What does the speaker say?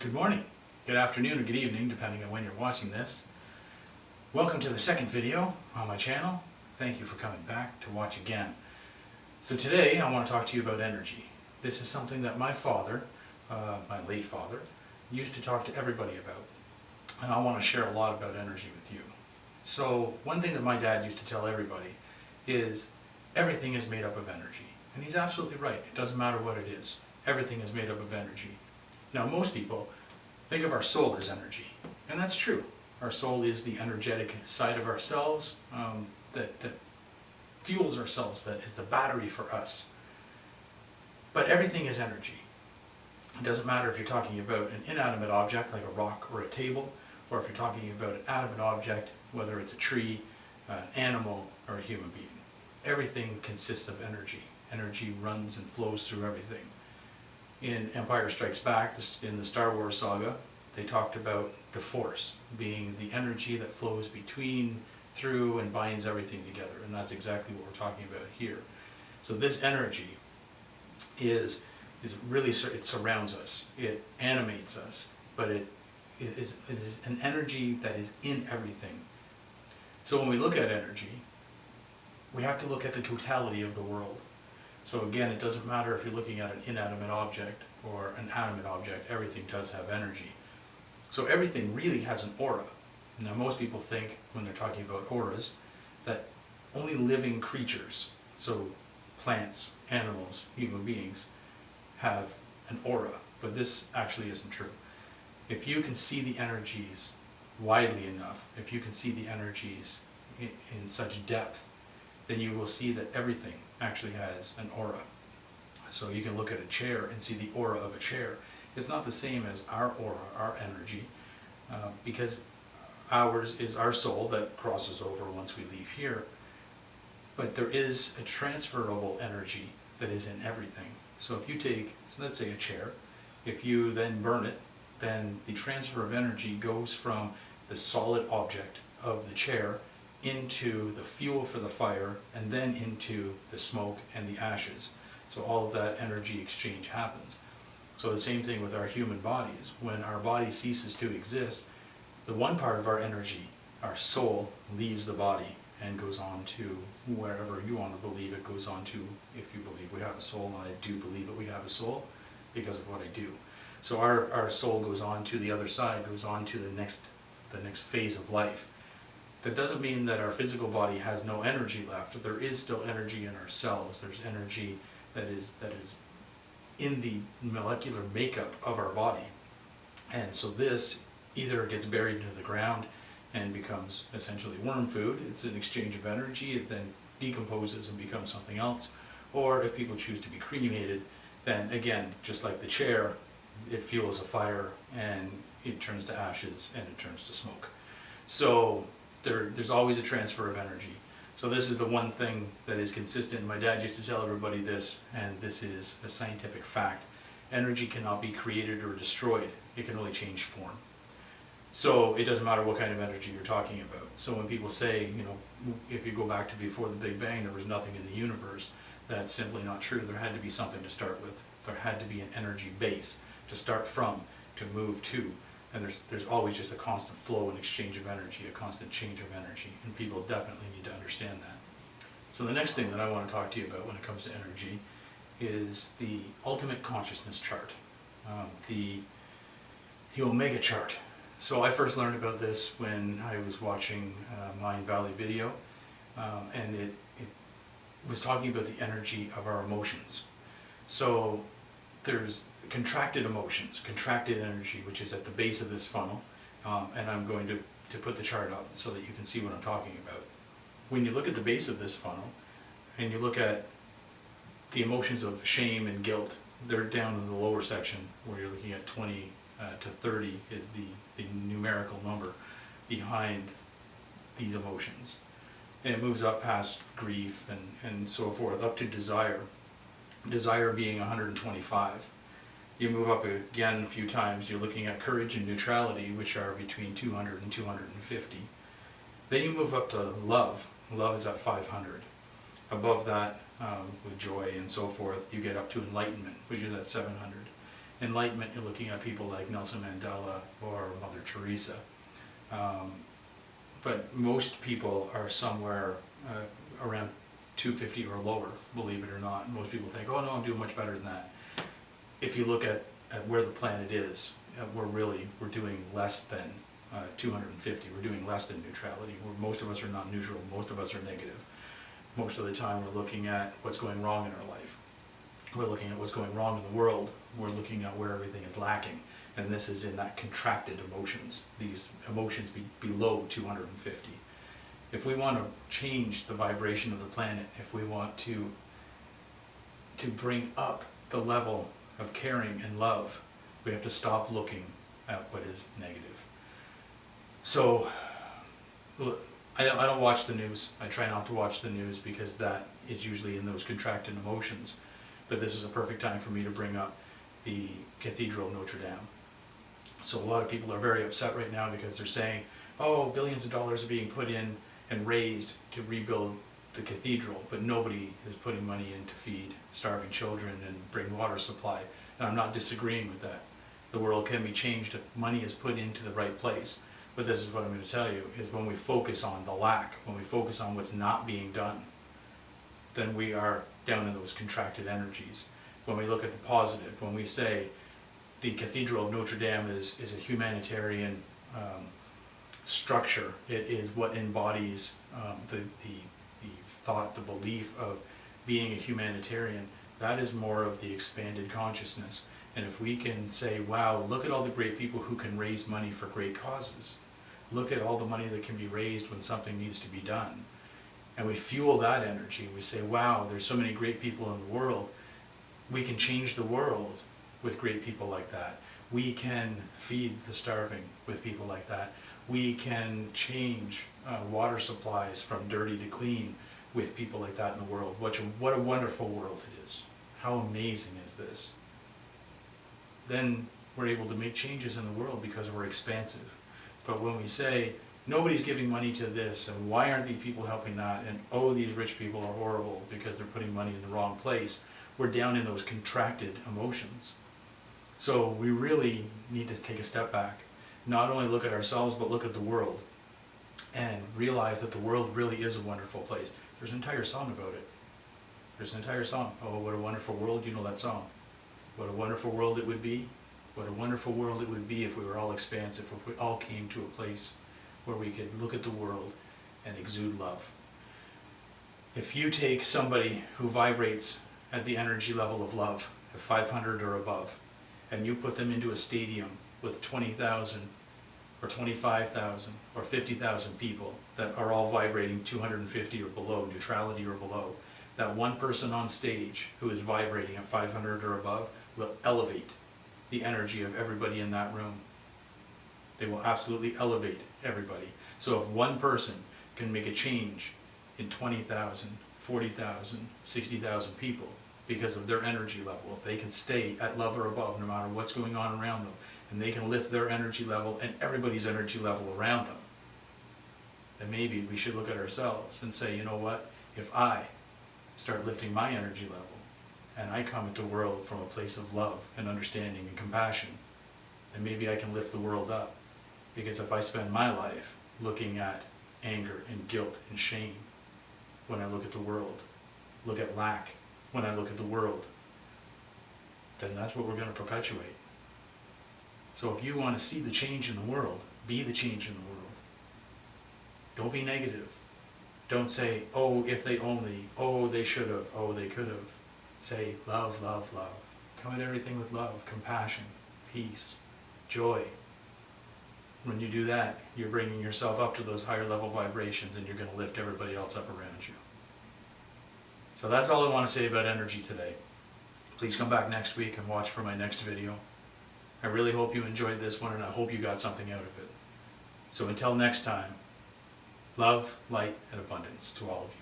Good morning, good afternoon, or good evening, depending on when you're watching this. Welcome to the second video on my channel. Thank you for coming back to watch again. So today I want to talk to you about energy. This is something that my father, my late father, used to talk to everybody about. And I want to share a lot about energy with you. So one thing that my dad used to tell everybody is everything is made up of energy. And he's absolutely right. It doesn't matter what it is. Everything is made up of energy. Now most people think of our soul as energy, and that's true. Our soul is the energetic side of ourselves that fuels ourselves, that is the battery for us. But everything is energy. It doesn't matter if you're talking about an inanimate object like a rock or a table, or if you're talking about an animate object, whether it's a tree, an animal, or a human being. Everything consists of energy. Energy runs and flows through everything. In Empire Strikes Back, in the Star Wars saga, they talked about the Force being the energy that flows between, through, and binds everything together. And that's exactly what we're talking about here. So this energy is really, it surrounds us, it animates us, but it is an energy that is in everything. So when we look at energy, we have to look at the totality of the world. So again, it doesn't matter if you're looking at an inanimate object or an animate object, everything does have energy. So everything really has an aura. Now most people think, when they're talking about auras, that only living creatures, so plants, animals, human beings, have an aura, but this actually isn't true. If you can see the energies widely enough, if you can see the energies in such depth, then you will see that everything actually has an aura. So you can look at a chair and see the aura of a chair. It's not the same as our aura, our energy, because ours is our soul that crosses over once we leave here. But there is a transferable energy that is in everything. So if you take, so let's say a chair, if you then burn it, then the transfer of energy goes from the solid object of the chair into the fuel for the fire, and then into the smoke and the ashes. So all of that energy exchange happens. So the same thing with our human bodies. When our body ceases to exist, the one part of our energy, our soul, leaves the body and goes on to wherever you want to believe it goes on to. If you believe we have a soul, and I do believe that we have a soul because of what I do. So our soul goes on to the other side, goes on to the next phase of life. That doesn't mean that our physical body has no energy left. There is still energy in our cells. There's energy that is in the molecular makeup of our body. And so this either gets buried into the ground and becomes essentially worm food. It's an exchange of energy. It then decomposes and becomes something else. Or if people choose to be cremated, then again, just like the chair, it fuels a fire and it turns to ashes and it turns to smoke. So there's always a transfer of energy. So this is the one thing that is consistent. My dad used to tell everybody this, and this is a scientific fact. Energy cannot be created or destroyed. It can only change form. So it doesn't matter what kind of energy you're talking about. So when people say, you know, if you go back to before the Big Bang, there was nothing in the universe, that's simply not true. There had to be something to start with. There had to be an energy base to start from, to move to. And there's always just a constant flow and exchange of energy, a constant change of energy, and people definitely need to understand that. So the next thing that I want to talk to you about when it comes to energy is the ultimate consciousness chart, the Omega chart. So I first learned about this when I was watching Mind Valley video, and it was talking about the energy of our emotions. So there's contracted emotions, contracted energy, which is at the base of this funnel, and I'm going to put the chart up so that you can see what I'm talking about. When you look at the base of this funnel, and you look at the emotions of shame and guilt, they're down in the lower section where you're looking at 20 to 30 is the numerical number behind these emotions. And it moves up past grief and so forth, up to desire. Desire being 125. You move up again a few times, you're looking at courage and neutrality, which are between 200 and 250. Then you move up to love. Love is at 500. Above that, with joy and so forth, you get up to enlightenment, which is at 700. enlightenment, you're looking at people like Nelson Mandela or Mother Teresa. But most people are somewhere around 250 or lower, believe it or not. Most people think, oh no, I'm doing much better than that. If you look at where the planet is, we're doing less than 250. We're doing less than neutrality. Most of us are not neutral. Most of us are negative. Most of the time we're looking at what's going wrong in our life. We're looking at what's going wrong in the world. We're looking at where everything is lacking. And this is in that contracted emotions, these emotions below 250. If we want to change the vibration of the planet, if we want to bring up the level of caring and love, we have to stop looking at what is negative. So I don't watch the news. I try not to watch the news because that is usually in those contracted emotions. But this is a perfect time for me to bring up the Cathedral of Notre Dame. So a lot of people are very upset right now because they're saying, oh, billions of dollars are being put in and raised to rebuild the cathedral, but nobody is putting money in to feed starving children and bring water supply. And I'm not disagreeing with that. The world can be changed if money is put into the right place. But this is what I'm going to tell you, is when we focus on the lack, when we focus on what's not being done, then we are down in those contracted energies. When we look at the positive, when we say the Cathedral of Notre Dame is a humanitarian structure, it is what embodies the thought, the belief of being a humanitarian. That is more of the expanded consciousness. And if we can say, wow, look at all the great people who can raise money for great causes. Look at all the money that can be raised when something needs to be done. And we fuel that energy. We say, wow, there's so many great people in the world. We can change the world with great people like that. We can feed the starving with people like that. We can change water supplies from dirty to clean with people like that in the world. What a wonderful world it is. How amazing is this? Then we're able to make changes in the world because we're expansive. But when we say, nobody's giving money to this, and why aren't these people helping that, and oh, these rich people are horrible because they're putting money in the wrong place, we're down in those contracted emotions. So we really need to take a step back, not only look at ourselves, but look at the world, and realize that the world really is a wonderful place. There's an entire song about it. There's an entire song. Oh, what a wonderful world. You know that song. What a wonderful world it would be. What a wonderful world it would be if we were all expansive, if we all came to a place where we could look at the world and exude love. If you take somebody who vibrates at the energy level of love, at 500 or above, and you put them into a stadium with 20,000 or 25,000 or 50,000 people that are all vibrating 250 or below, neutrality or below, that one person on stage who is vibrating at 500 or above will elevate the energy of everybody in that room. They will absolutely elevate everybody. So if one person can make a change in 20,000, 40,000, 60,000 people because of their energy level, if they can stay at love or above no matter what's going on around them, and they can lift their energy level and everybody's energy level around them, then maybe we should look at ourselves and say, you know what, if I start lifting my energy level and I come at the world from a place of love and understanding and compassion, then maybe I can lift the world up. Because if I spend my life looking at anger and guilt and shame when I look at the world, look at lack when I look at the world, then that's what we're going to perpetuate. So if you want to see the change in the world, be the change in the world. Don't be negative. Don't say, oh, if they only, oh, they should have, oh, they could have. Say, love, love, love. Come at everything with love, compassion, peace, joy. When you do that, you're bringing yourself up to those higher level vibrations, and you're going to lift everybody else up around you. So that's all I want to say about energy today. Please come back next week and watch for my next video. I really hope you enjoyed this one, and I hope you got something out of it. So until next time, love, light, and abundance to all of you.